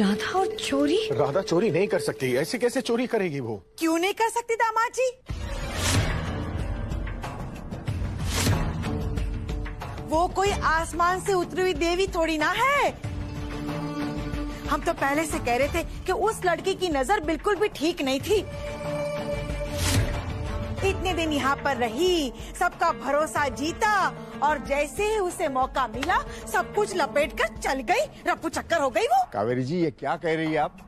राधा और चोरी? राधा चोरी नहीं कर सकती, ऐसे कैसे चोरी करेगी वो? क्यों नहीं कर सकती दामाद जी? वो कोई आसमान से उतरी हुई देवी थोड़ी ना है। हम तो पहले से कह रहे थे कि उस लड़की की नजर बिल्कुल भी ठीक नहीं थी। इतने दिन यहाँ पर रही, सबका भरोसा जीता और जैसे ही उसे मौका मिला सब कुछ लपेट कर चल गई। रफू चक्कर हो गई वो। कावेरी जी, ये क्या कह रही है आप?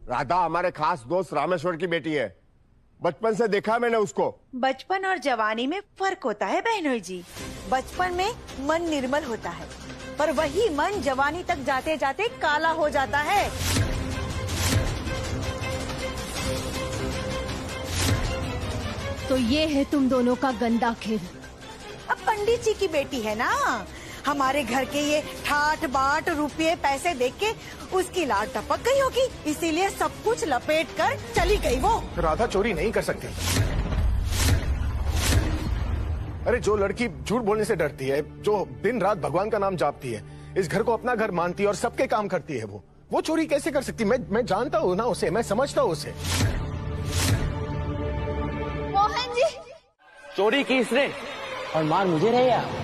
राधा हमारे खास दोस्त रामेश्वर की बेटी है। बचपन से देखा मैंने उसको। बचपन और जवानी में फर्क होता है बहनोई जी। बचपन में मन निर्मल होता है, पर वही मन जवानी तक जाते जाते काला हो जाता है। तो ये है तुम दोनों का गंदा खेल। अब पंडित जी की बेटी है ना, हमारे घर के ये ठाट बाट रुपये पैसे देख के उसकी लाड टपक गई होगी, इसीलिए सब कुछ लपेट कर चली गई वो। राधा चोरी नहीं कर सकती। अरे जो लड़की झूठ बोलने से डरती है, जो दिन रात भगवान का नाम जापती है, इस घर को अपना घर मानती है और सबके काम करती है, वो चोरी कैसे कर सकती? मैं जानता हूँ ना उसे, मैं समझता हूँ उसे। मोहन जी, चोरी की इसने और मार मुझे रहे यार।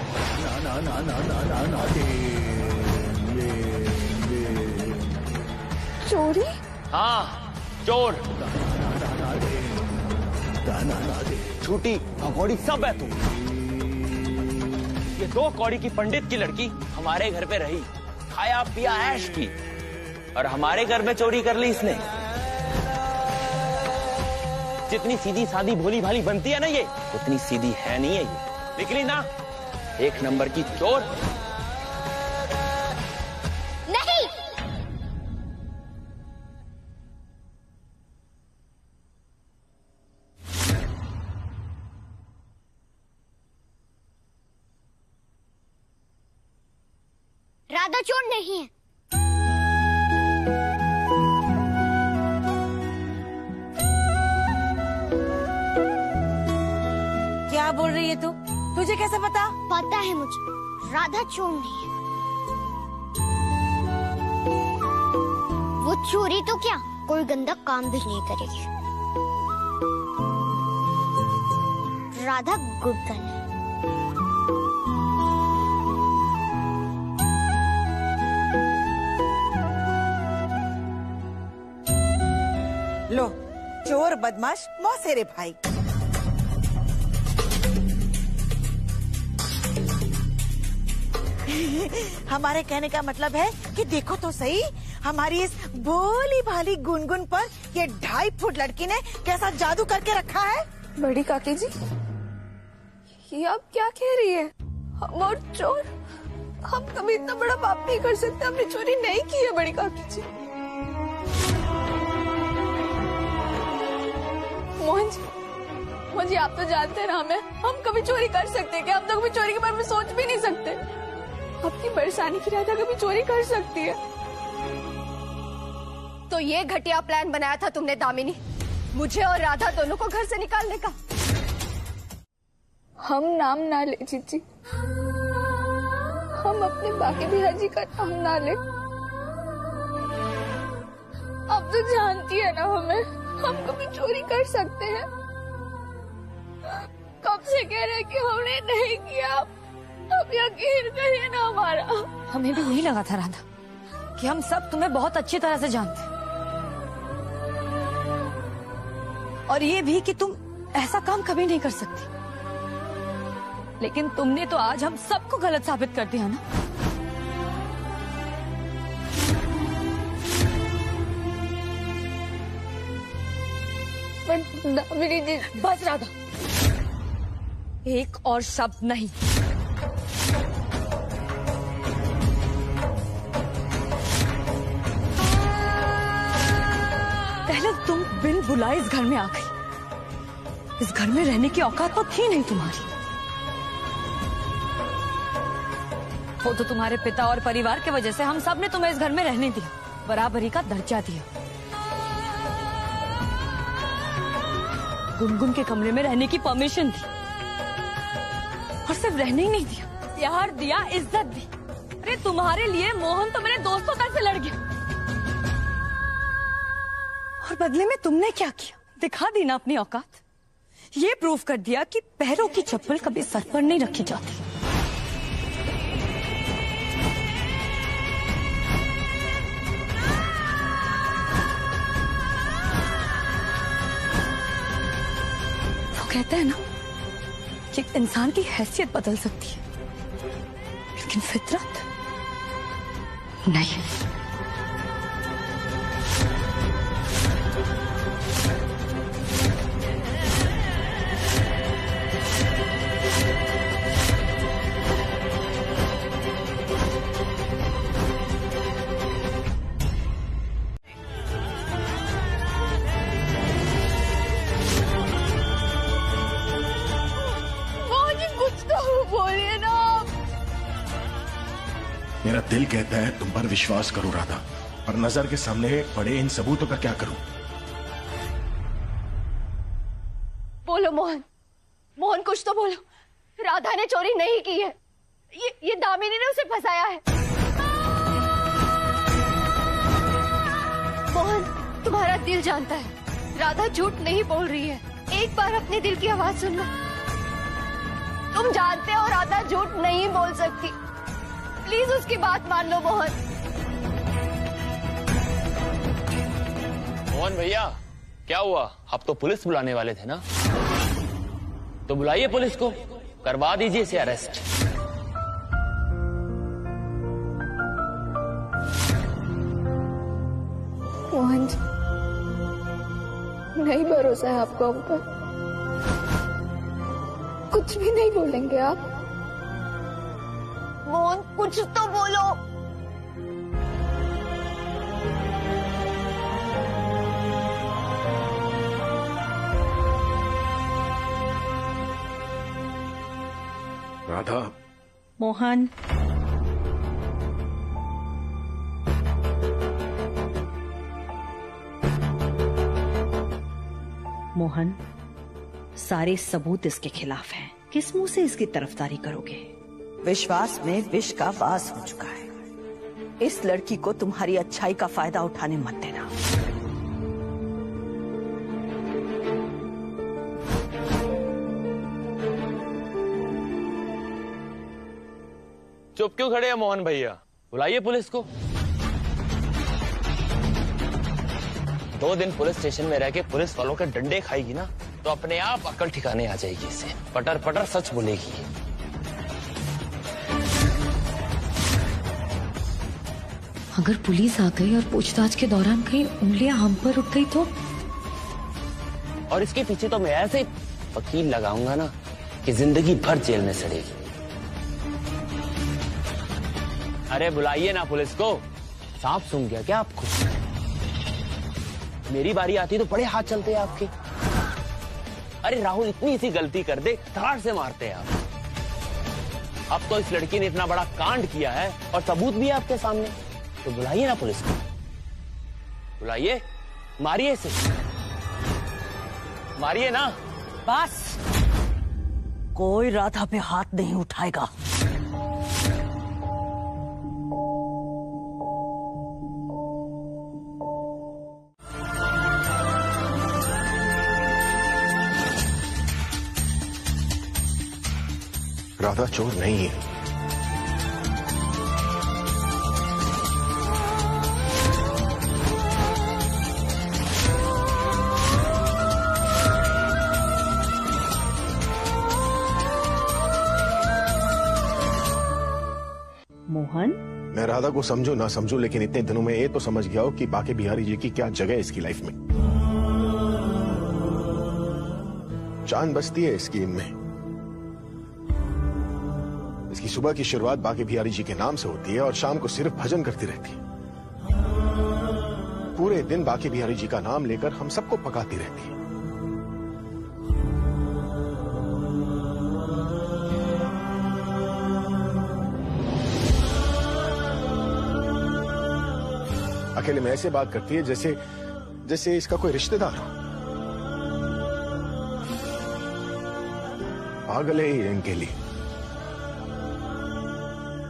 चोरी? हाँ, चोर, झूठी, भगोड़ी सब है तू। ये 2 कौड़ी की पंडित की लड़की हमारे घर पे रही, खाया पिया ऐश की, और हमारे घर में चोरी कर ली इसने। जितनी सीधी सादी भोली भाली बनती है ना ये, उतनी सीधी है नहीं है ये। निकली ना 1 नंबर की चोर। नहीं। राधा चोर नहीं है। क्या बोल रही है तू? तुझे कैसे पता? पता है मुझे, राधा चोर नहीं है। वो चोरी तो क्या, कोई गंदा काम भी नहीं करेगी। राधा गुड गर्ल है। लो, चोर बदमाश मौसेरे भाई। हमारे कहने का मतलब है कि देखो तो सही, हमारी इस भोली भाली गुनगुन पर ये 2.5 फुट लड़की ने कैसा जादू करके रखा है। बड़ी काकी जी, ये आप क्या कह रही है? हम और चोर? हम कभी इतना बड़ा पाप नहीं कर सकते, हमने चोरी नहीं की है बड़ी काकी जी। मोहन जी, आप तो जानते हैं ना हम कभी चोरी कर सकते हैं क्या? हम तो कभी चोरी के बारे में सोच भी नहीं सकते। अपनी परेशानी की राधा कभी चोरी कर सकती है? तो ये घटिया प्लान बनाया था तुमने दामिनी, मुझे और राधा दोनों को घर से निकालने का। हम नाम ना ले जीजी, हम अपने बाकी भैया जी का नाम ना ले। अब तो जानती है ना हमें, हम कभी चोरी कर सकते हैं। कब से कह रहे कि हमने नहीं किया, अब यकीन करिए ना हमारा। हमें भी यही लगा था राधा कि हम सब तुम्हें बहुत अच्छी तरह से जानते हैं, और ये भी कि तुम ऐसा काम कभी नहीं कर सकती। लेकिन तुमने तो आज हम सबको गलत साबित कर दिया ना। मेरी बस राधा, एक और शब्द नहीं। पहले तुम बिन बुलाए इस घर में आ गई। इस घर में रहने की औकात तो थी नहीं तुम्हारी। वो तो तुम्हारे पिता और परिवार की वजह से हम सब ने तुम्हें इस घर में रहने दिया, बराबरी का दर्जा दिया। गुनगुन के कमरे में रहने की परमिशन दी, और सिर्फ रहने ही नहीं दिया, प्यार दिया, इज्जत दी। अरे तुम्हारे लिए मोहन तो मेरे दोस्तों तक से लड़ गया, और बदले में तुमने क्या किया? दिखा दी ना अपनी औकात। ये प्रूव कर दिया कि पैरों की चप्पल कभी सर पर नहीं रखी जाती। वो कहते हैं ना कि इंसान की हैसियत बदल सकती है, लेकिन फितरत नहीं। बोलिए ना। मेरा दिल कहता है तुम पर विश्वास करो राधा, पर नजर के सामने पड़े इन सबूतों का क्या करूं? बोलो मोहन, मोहन कुछ तो बोलो। राधा ने चोरी नहीं की है, ये दामिनी ने उसे फंसाया है। मोहन, तुम्हारा दिल जानता है राधा झूठ नहीं बोल रही है। एक बार अपने दिल की आवाज सुन लो। तुम जानते हो राधा झूठ नहीं बोल सकती। प्लीज उसकी बात मान लो मोहन। मोहन भैया, क्या हुआ? आप तो पुलिस बुलाने वाले थे ना, तो बुलाइए पुलिस को, करवा दीजिए इसे अरेस्ट। मोहन, नहीं भरोसा है आपको हम पर? कुछ भी नहीं बोलेंगे आप? मोहन, कुछ तो बोलो। राधा। मोहन, मोहन, सारे सबूत इसके खिलाफ हैं। किस मुंह से इसकी तरफदारी करोगे? विश्वास में विष का वास हो चुका है। इस लड़की को तुम्हारी अच्छाई का फायदा उठाने मत देना। चुप क्यों खड़े हैं मोहन भैया? बुलाइए पुलिस को। 2 दिन पुलिस स्टेशन में रह के पुलिस वालों के डंडे खाएगी ना, तो अपने आप अकल ठिकाने आ जाएगी। इसे पटर पटर सच बोलेगी। अगर पुलिस आ गई और पूछताछ के दौरान कहीं उंगलियां हम पर उठ गई तो? और इसके पीछे तो मैं ऐसे वकील लगाऊंगा ना कि जिंदगी भर जेल में सड़ेगी। अरे बुलाइए ना पुलिस को। सांप सूंघ गया क्या आपको? मेरी बारी आती तो बड़े हाथ चलते हैं आपके। अरे राहुल इतनी सी गलती कर दे, धाड़ से मारते हैं आप। अब तो इस लड़की ने इतना बड़ा कांड किया है और सबूत भी है आपके सामने, तो बुलाइए ना पुलिस को। बुलाइए, मारिए इसे, मारिए ना। बस, कोई राधा पे हाथ नहीं उठाएगा। राधा चोर नहीं है। मोहन, मैं राधा को समझू ना समझू, लेकिन इतने दिनों में ये तो समझ गया हूं कि बाके बिहारी जी की क्या जगह है इसकी लाइफ में। जान बसती है इसकी इनमें। इसकी सुबह की शुरुआत बाके बिहारी जी के नाम से होती है और शाम को सिर्फ भजन करती रहती है। पूरे दिन बाके बिहारी जी का नाम लेकर हम सबको पकाती रहती है। अकेले में ऐसे बात करती है जैसे जैसे इसका कोई रिश्तेदार हो। पागल है ये इनके लिए।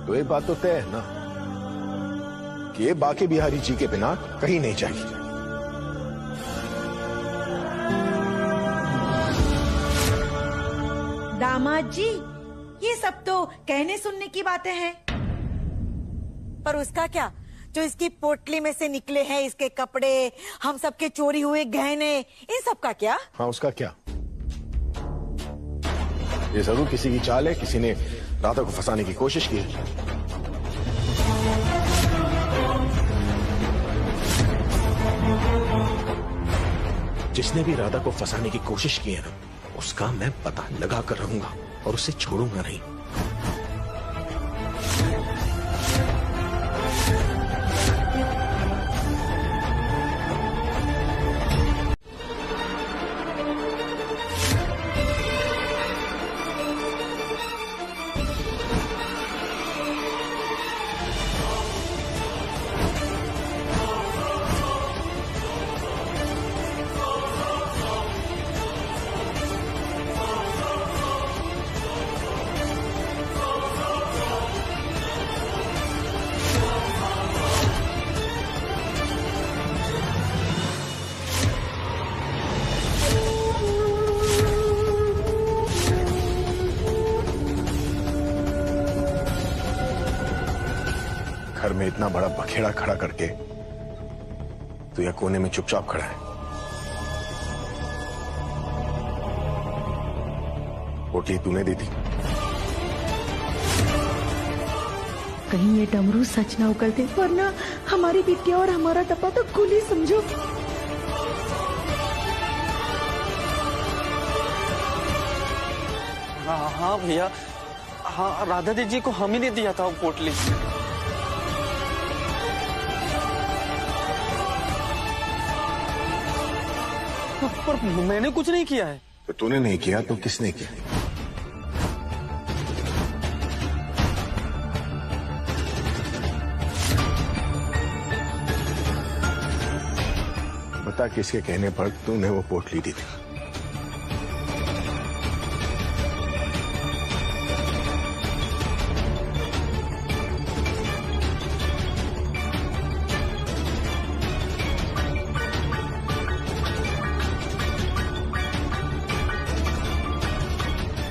तो एक बात तो तय है ना कि ये बाकी बिहारी जी के बिना कहीं नहीं जाएगी। दामाद जी, ये सब तो कहने सुनने की बातें हैं, पर उसका क्या जो इसकी पोटली में से निकले हैं, इसके कपड़े, हम सबके चोरी हुए गहने, इन सब का क्या? हाँ, उसका क्या? ये जरूर किसी की चाल है, किसी ने राधा को फंसाने की कोशिश की है। जिसने भी राधा को फंसाने की कोशिश की है ना, उसका मैं पता लगा कर रहूंगा और उसे छोड़ूंगा नहीं। घर में इतना बड़ा बखेड़ा खड़ा करके तो यह कोने में चुपचाप खड़ा है। पोटली तूने दी थी। कहीं ये डमरू सच ना उगलते, वरना हमारी बिटिया और हमारा डब्बा तो गुल ही समझो। हाँ भैया, हाँ राधा दीदी को हम ही ने दिया था वो पोटली। पर मैंने कुछ नहीं किया है। तो तूने नहीं किया तो किसने किया? बता, किसके कहने पर तूने वो पोटली दी थी?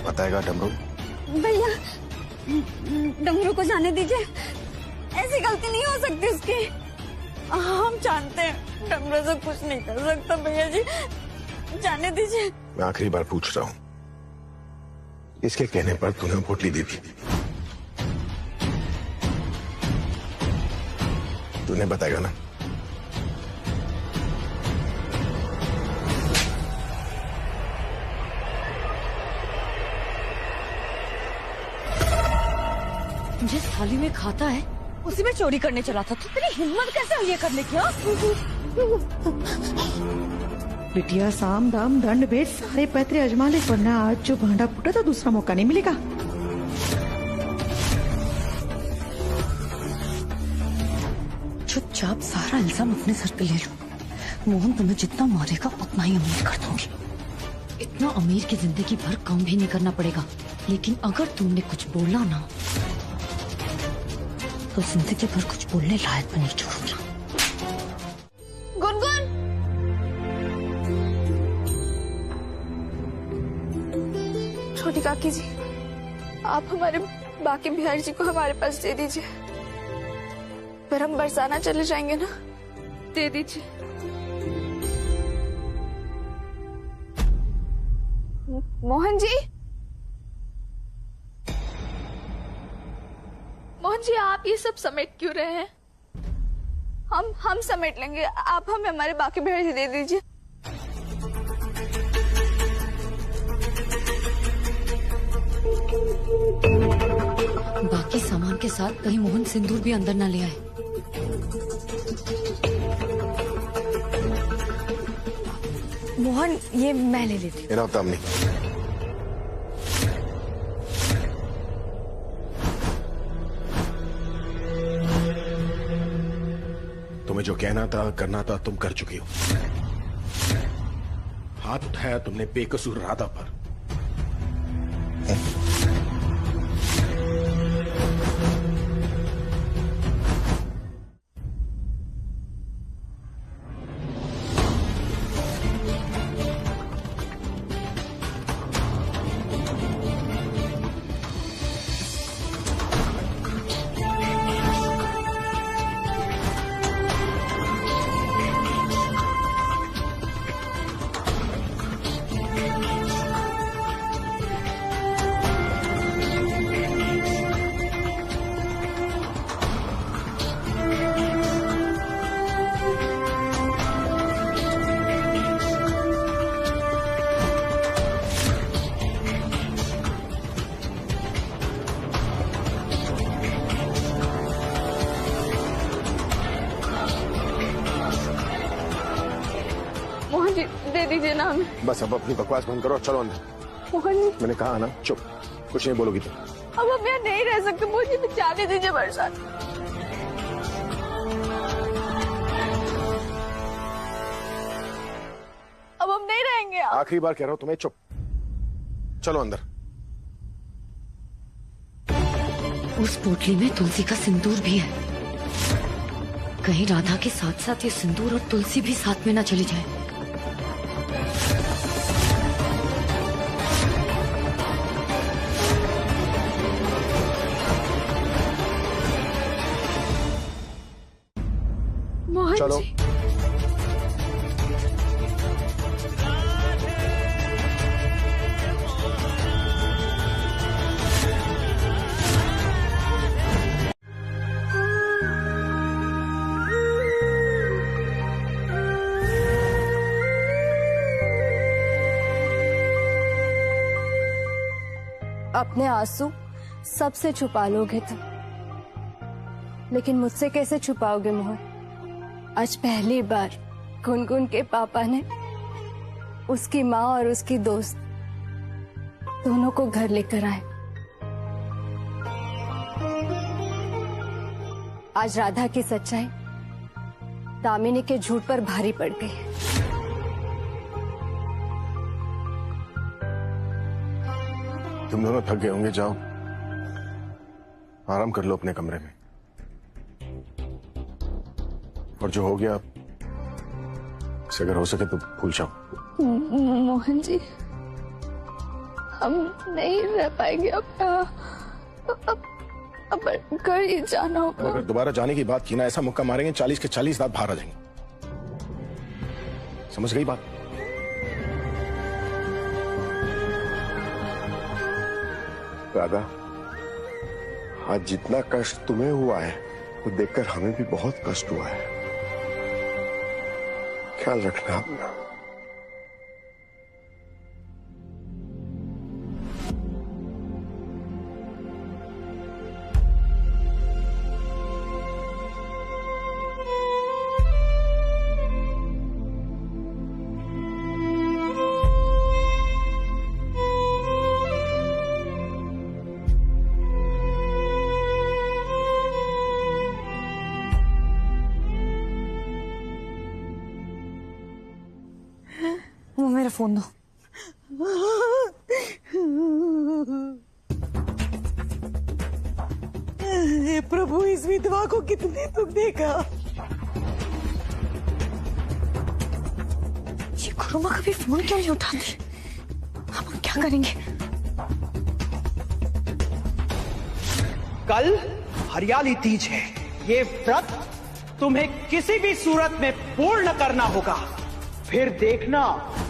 बताएगा डमरू? भैया, डमरू को जाने दीजिए, ऐसी गलती नहीं हो सकती उसकी। हम जानते हैं डमरू से कुछ नहीं कर सकता। भैया जी, जाने दीजिए। मैं आखिरी बार पूछ रहा हूं, इसके कहने पर तूने पोटली दी थी? तूने बताएगा ना? जिस थाली में खाता है उसी में चोरी करने चला था, तो तेरी हिम्मत कैसे हुई ये करने की? बिटिया, साम दाम दंड भेद सारे पैतरे अजमा ले, वरना आज जो भांडा फूटा तो दूसरा मौका नहीं मिलेगा। चुपचाप सारा इल्जाम अपने सर पे ले लो। मोहन तुम्हें जितना मारेगा उतना ही अमीर कर दूंगी। इतना अमीर की जिंदगी भर काम भी नहीं करना पड़ेगा, लेकिन अगर तुमने कुछ बोला ना तो जिंदगी भर कुछ बोलने लायक भी नहीं छोड़ूंगी। गुनगुन, छोटी काकी जी, आप हमारे बाकी बिहारी जी को हमारे पास दे दीजिए, फिर हम बरसाना चले जाएंगे ना। दे दीजिए। मोहन जी, मोहन जी, आप ये सब समेट क्यों रहे हैं? हम समेट लेंगे, आप हमें हमारे बाकी बिहारी दे दीजिए। बाकी सामान के साथ कहीं मोहन सिंदूर भी अंदर ना ले आए। मोहन, ये मैं ले लेती हूँ। इनाम तामनी, तुम्हें जो कहना था करना था तुम कर चुकी हो। हाथ उठाया तुमने बेकसूर राधा पर। नाम है। बस अब अपनी बकवास बंद करो और चलो अंदर। मोहन, मैंने कहा ना, चुप, कुछ नहीं बोलोगी तुम। अब हम यहाँ नहीं रह सकते, मुझे भी जाने दीजिए बरसात। अब हम नहीं रहेंगे यहाँ। आखिरी बार कह रहा हूं तुम्हें, चुप, चलो अंदर। उस पोटली में तुलसी का सिंदूर भी है। कहीं राधा के साथ साथ ये सिंदूर और तुलसी भी साथ में ना चली जाए। मोहन चलो। जी, अपने आंसू सबसे छुपा लोगे तुम, लेकिन मुझसे कैसे छुपाओगे मोहन? आज पहली बार गुनगुन के पापा ने उसकी माँ और उसकी दोस्त दोनों को घर लेकर आए। आज राधा की सच्चाई दामिनी के झूठ पर भारी पड़ गई है। तुम दोनों थक गए होंगे, जाओ आराम कर लो अपने कमरे में। और जो हो गया उसे अगर हो सके तो भूल जाओ। मोहन जी, हम नहीं रह पाएंगे अब घर ही जाना होगा। अगर दोबारा जाने की बात की ना, ऐसा मुक्का मारेंगे 40 के 40 दांत बाहर आ जाएंगे। समझ गई बात? राधा, आज जितना कष्ट तुम्हें हुआ है वो देखकर हमें भी बहुत कष्ट हुआ है। ख्याल रखना अपना। वो मेरा फोन दो। हे प्रभु, इस विधवा को कितने दुख देगा। ये गुरुमा कभी फोन क्यों नहीं उठाती? अब हम क्या करेंगे? कल हरियाली तीज है। ये व्रत तुम्हें किसी भी सूरत में पूर्ण करना होगा। फिर देखना,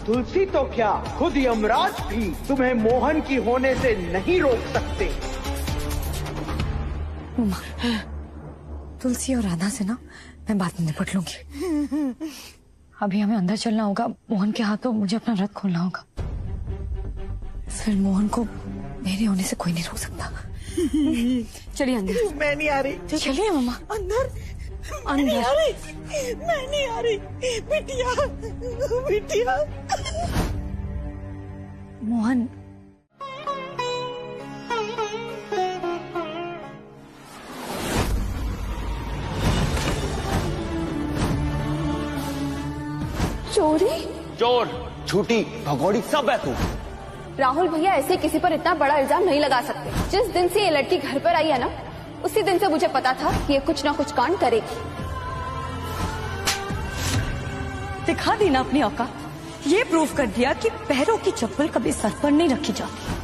तुलसी तो क्या, खुद यमराज भी तुम्हें मोहन की होने से नहीं रोक सकते। तुलसी और राधा से ना मैं बात में निपट लूंगी। अभी हमें अंदर चलना होगा। मोहन के हाथों मुझे अपना रथ खोलना होगा। फिर मोहन को मेरे होने से कोई नहीं रोक सकता। चलिए अंदर। मैं नहीं आ रही। चलिए मम्मा। अंदर अंदर। नहीं आ रही, मैं नहीं आ रही। बिटिया, बिटिया। मोहन, चोरी? चोर, झूठी, भगोड़ी सब है तू। राहुल भैया, ऐसे किसी पर इतना बड़ा इल्जाम नहीं लगा सकते। जिस दिन से ये लड़की घर पर आई है ना, उसी दिन से मुझे पता था कि ये कुछ ना कुछ कांड करेगी। दिखा दी ना अपनी औकात। ये प्रूव कर दिया कि पैरों की चप्पल कभी सर पर नहीं रखी जाती।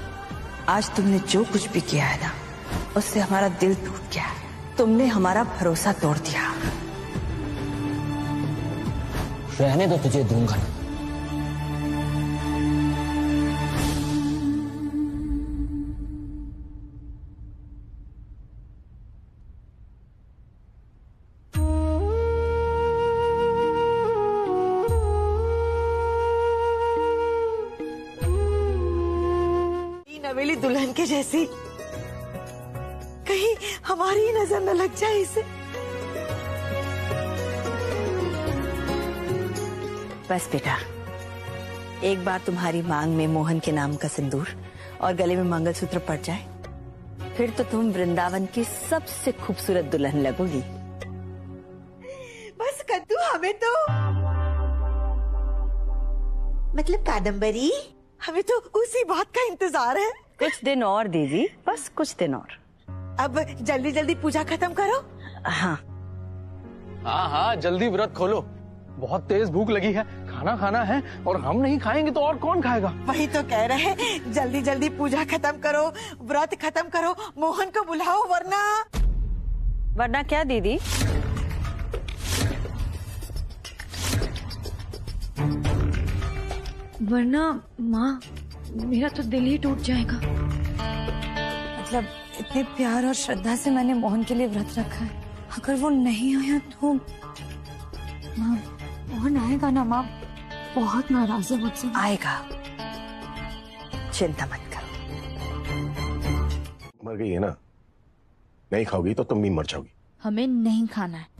आज तुमने जो कुछ भी किया है ना, उससे हमारा दिल टूट गया। तुमने हमारा भरोसा तोड़ दिया। रहने तो तुझे दूंगा ना। नवेली दुल्हन के जैसी, कहीं हमारी नजर न लग जाए इसे। बस बेटा, एक बार तुम्हारी मांग में मोहन के नाम का सिंदूर और गले में मंगलसूत्र पड़ जाए, फिर तो तुम वृंदावन की सबसे खूबसूरत दुल्हन लगोगी। बस कद्दू, हमें तो मतलब कादम्बरी, हमें तो उसी बात का इंतजार है। कुछ दिन और दीदी, बस कुछ दिन और। अब जल्दी जल्दी पूजा खत्म करो। हाँ हाँ, जल्दी व्रत खोलो, बहुत तेज भूख लगी है, खाना खाना है, और हम नहीं खाएंगे तो और कौन खाएगा? वही तो कह रहे हैं, जल्दी जल्दी पूजा खत्म करो, व्रत खत्म करो, मोहन को बुलाओ, वरना क्या दीदी? वरना माँ, मेरा तो दिल ही टूट जाएगा। मतलब इतने प्यार और श्रद्धा से मैंने मोहन के लिए व्रत रखा है, अगर वो नहीं आया तो माँ, मोहन आएगा ना माँ? बहुत नाराज है मुझसे। आएगा, चिंता मत करो। मर गई है ना, नहीं खाओगी तो तुम भी मर जाओगी। हमें नहीं खाना है।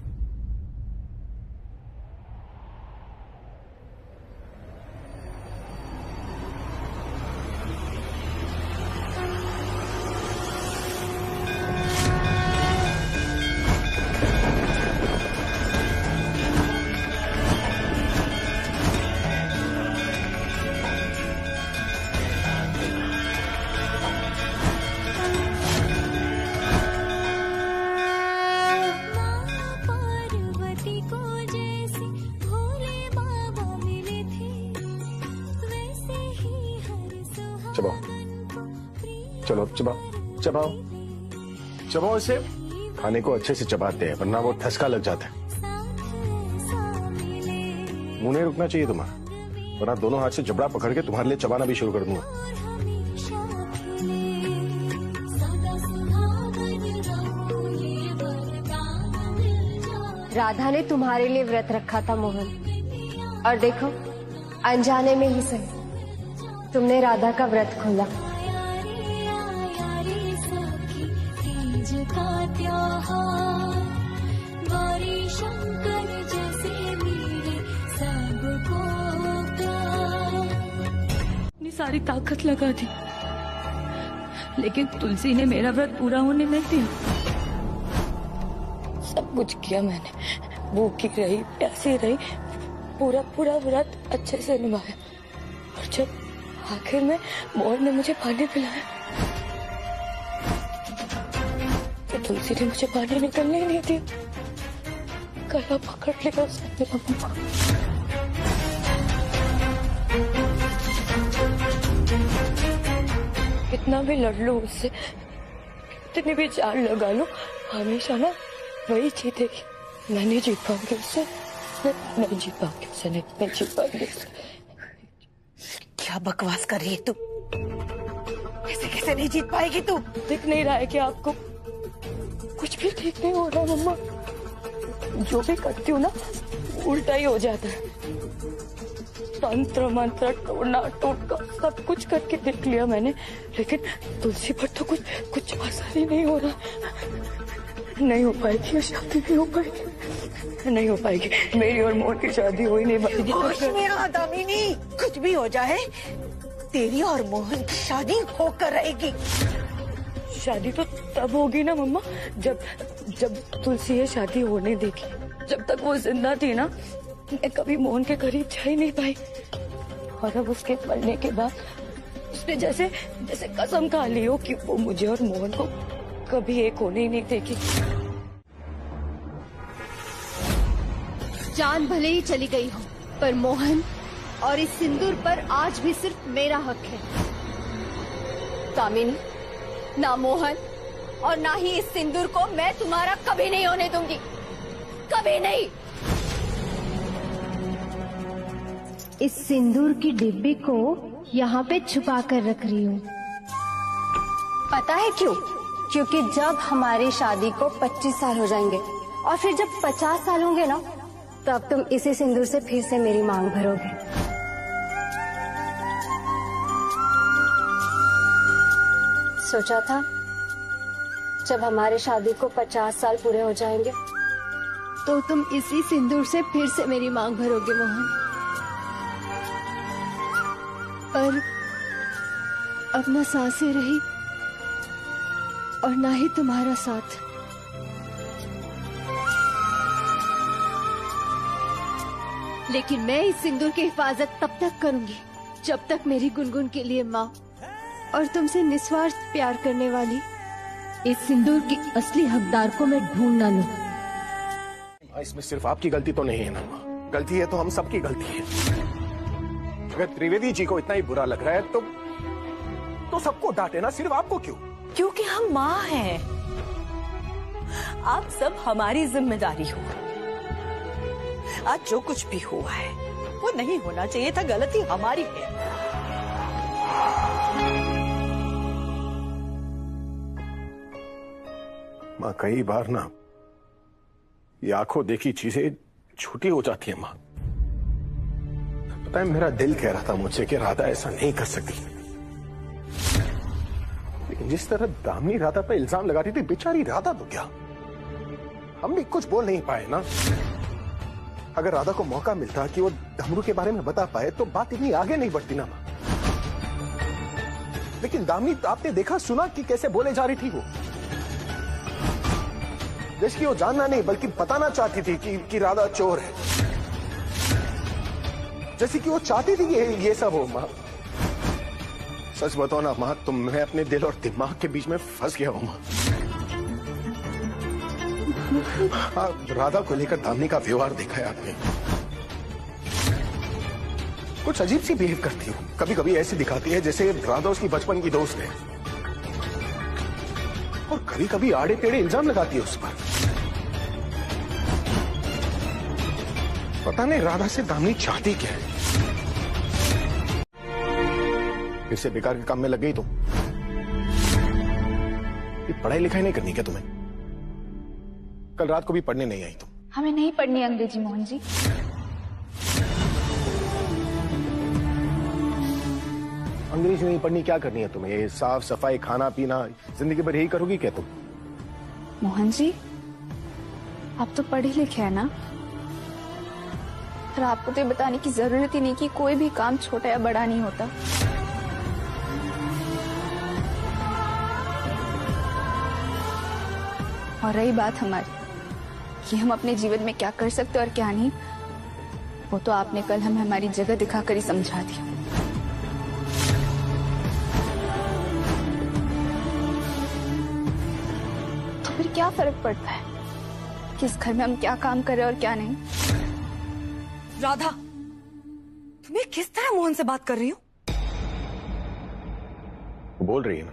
चबाओ, चलो चबाओ, चबाओ, चबाओ इसे। खाने को अच्छे से चबाते हैं, वरना वो ठसका लग जाता है। मुंह नहीं रुकना चाहिए तुम्हारा, वरना दोनों हाथ से जबड़ा पकड़ के तुम्हारे लिए चबाना भी शुरू कर दूंगा। राधा ने तुम्हारे लिए व्रत रखा था मोहन, और देखो अनजाने में ही सही तुमने राधा का व्रत खोला। अपनी सारी ताकत लगा दी, लेकिन तुलसी ने मेरा व्रत पूरा होने नहीं दिया। सब कुछ किया मैंने, भूखी रही, प्यासी रही, पूरा व्रत अच्छे से निभाया, और जब आखिर में मोहन ने मुझे पानी पिलाया तो तुलसी ने मुझे पानी निकलने ही नहीं दिया, गला पकड़ लिया उसने मेरा मुंह। कितना भी लड़ लो उससे, कितनी भी चाल लगा लो, हमेशा ना वही जीतेगी। मैं नहीं जीत पाऊंगी उससे, नहीं जीत पाऊंगी उससे, नहीं जीत पाऊंगी उससे। क्या बकवास कर रही है तू? कैसे नहीं जीत पाएगी तू? दिख नहीं रहा है कि आपको कुछ भी ठीक नहीं हो रहा मम्मा? जो भी करती हूँ ना उल्टा ही हो जाता है। तंत्र मंत्र टोना टोटका सब कुछ करके देख लिया मैंने, लेकिन तुलसी पर तो कुछ असर ही नहीं हो रहा। नहीं हो पाएगी शादी, नहीं हो पाएगी, नहीं हो पाएगी। मेरी और मोहन की शादी हो ही नहीं पाएगी। दामिनी, कुछ भी हो जाए, तेरी और मोहन की शादी होकर रहेगी। शादी तो तब होगी ना मम्मा जब तुलसी ये शादी होने देगी। जब तक वो जिंदा थी ना, मैं कभी मोहन के करीब जा ही नहीं पाई, और अब उसके मरने के बाद उसने जैसे कसम खा ली हो कि वो मुझे और मोहन को कभी एक होने ही नहीं देगी। जान भले ही चली गई हो, पर मोहन और इस सिंदूर पर आज भी सिर्फ मेरा हक है। कामिनी, ना मोहन और ना ही इस सिंदूर को मैं तुम्हारा कभी नहीं होने दूंगी, कभी नहीं। इस सिंदूर की डिब्बी को यहाँ पे छुपा कर रख रही हूँ। पता है क्यों? क्योंकि जब हमारी शादी को 25 साल हो जाएंगे और फिर जब 50 साल होंगे ना, तब तुम इसी सिंदूर से फिर से मेरी मांग भरोगे। सोचा था जब हमारी शादी को 50 साल पूरे हो जाएंगे तो तुम इसी सिंदूर से फिर से मेरी मांग भरोगे मोहन। पर अब ना सांसें रही और ना ही तुम्हारा साथ। लेकिन मैं इस सिंदूर की हिफाजत तब तक करूंगी जब तक मेरी गुनगुन के लिए माँ और तुमसे निस्वार्थ प्यार करने वाली इस सिंदूर की असली हकदार को मैं ढूंढ ना लूं। इसमें सिर्फ आपकी गलती तो नहीं है ना माँ, गलती है तो हम सबकी गलती है। अगर त्रिवेदी जी को इतना ही बुरा लग रहा है तो सबको डांटे ना, सिर्फ आपको क्यों? क्योंकि हम माँ हैं। आप सब हमारी जिम्मेदारी हो। आज जो कुछ भी हुआ है वो नहीं होना चाहिए था, गलती हमारी है। माँ कई बार ना ये आंखों देखी चीजें झूठी हो जाती है माँ। पता है मेरा दिल कह रहा था मुझसे कि राधा ऐसा नहीं कर सकती, लेकिन जिस तरह दामिनी राधा पर इल्जाम लगा रही थी, बेचारी राधा तो क्या, हम भी कुछ बोल नहीं पाए ना। अगर राधा को मौका मिलता कि वो डमरू के बारे में बता पाए तो बात इतनी आगे नहीं बढ़ती ना माँ। लेकिन दामिनी, आपने देखा सुना कि कैसे बोले जा रही थी वो, जैसे कि वो जानना नहीं बल्कि बताना चाहती थी कि राधा चोर है, जैसे कि वो चाहती थी कि ये सब हो। माँ सच बताओ ना माँ, तुम मैं अपने दिल और दिमाग के बीच में फंस गया हूं माँ। राधा को लेकर दामिनी का व्यवहार देखा है आपने, कुछ अजीब सी बिहेव करती हो। कभी कभी ऐसी दिखाती है जैसे राधा उसकी बचपन की दोस्त है, और कभी कभी आड़े टेढ़े इल्जाम लगाती है उस पर। पता नहीं राधा से दामिनी चाहती क्या है। फिर से बेकार के काम में लग गई तुम। ये पढ़ाई लिखाई नहीं करनी क्या तुम्हें? कल रात को भी पढ़ने नहीं आई तुम। हमें नहीं पढ़नी अंग्रेजी मोहन जी। अंग्रेजी नहीं पढ़नी, क्या करनी है तुम्हें? ये साफ सफाई, खाना पीना, जिंदगी भर यही करोगी क्या तुम? मोहन जी आप तो पढ़े लिखे हैं ना, पर आपको तो ये बताने की जरूरत ही नहीं कि कोई भी काम छोटा या बड़ा नहीं होता। और रही बात हमारी कि हम अपने जीवन में क्या कर सकते और क्या नहीं, वो तो आपने कल हमें हमारी जगह दिखाकर ही समझा दिया। तो फिर क्या फर्क पड़ता है कि इस घर में हम क्या काम कर रहे हैं और क्या नहीं? राधा, तुम्हें किस तरह मोहन से बात कर रही हो? वो बोल रही है ना,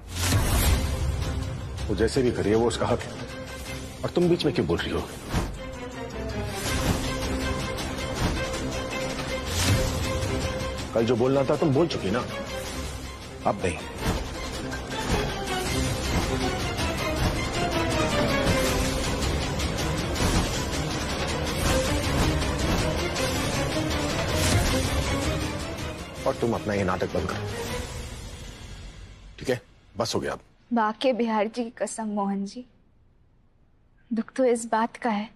वो जैसे भी करिए वो उसका हक है, और तुम बीच में क्यों बोल रही हो? कल जो बोलना था तुम बोल चुकी ना, अब नहीं। और तुम अपना ये नाटक बंद करो, ठीक है? बस हो गया अब। बाके बिहार जी की कसम मोहन जी, दुख तो इस बात का है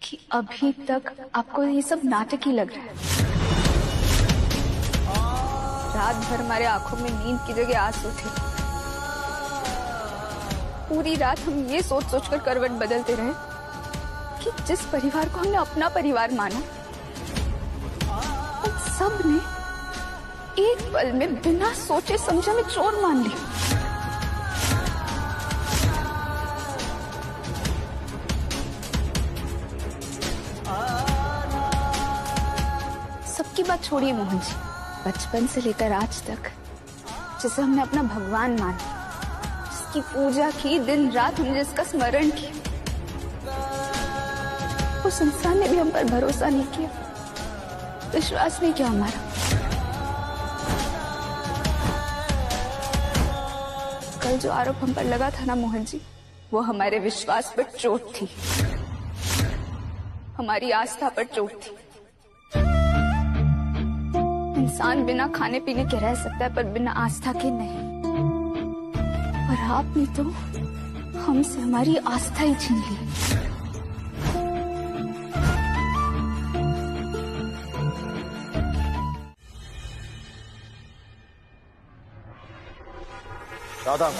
कि अभी तक आपको ये सब नाटक ही लग रहा है। रात भर हमारे आंखों में नींद की जगह आंसू थे। पूरी रात हम ये सोच सोचकर करवट बदलते रहे कि जिस परिवार को हमने अपना परिवार माना, उन सब ने एक पल में बिना सोचे समझे में चोर मान लिया। सबकी बात छोड़िए मोहन जी, बचपन से लेकर आज तक जिसे हमने अपना भगवान माना, जिसकी पूजा की, दिन रात हमने जिसका स्मरण किया, उस इंसान ने भी हम पर भरोसा नहीं किया, विश्वास नहीं किया हमारा। कल जो आरोप हम पर लगा था ना मोहन जी, वो हमारे विश्वास पर चोट थी, हमारी आस्था पर चोट थी। इंसान बिना खाने पीने के रह सकता है, पर बिना आस्था के नहीं। और आपने तो हमसे हमारी आस्था ही छीन ली। राधा,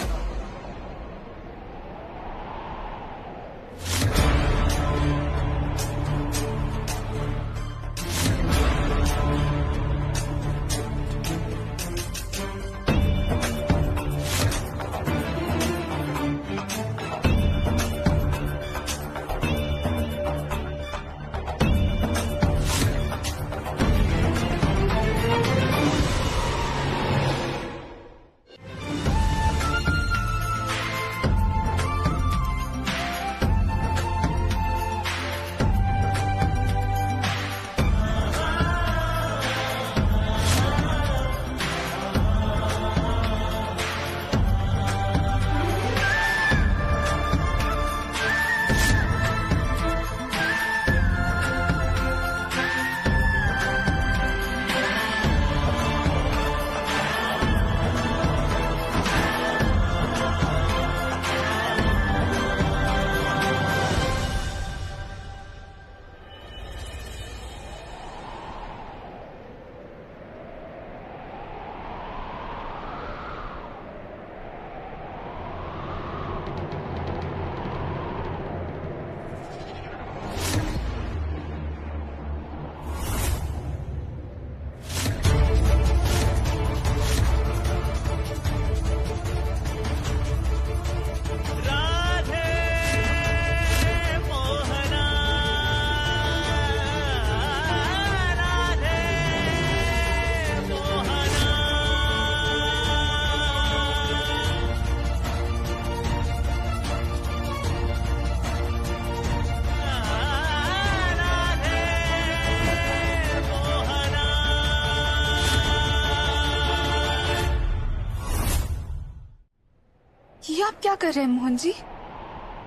ये आप क्या कर रहे हैं मोहन जी?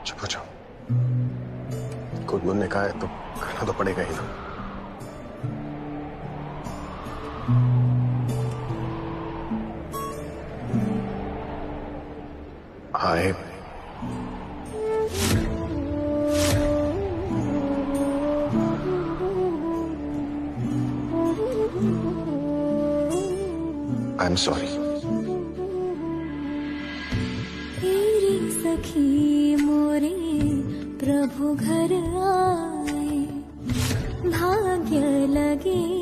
चुप हो जाओ। गुनगुन ने कहा है तो करना तो पड़ेगा ही ना। I I'm sorry. तेरी सखी मोरे प्रभु घर आए, भाग्य लगे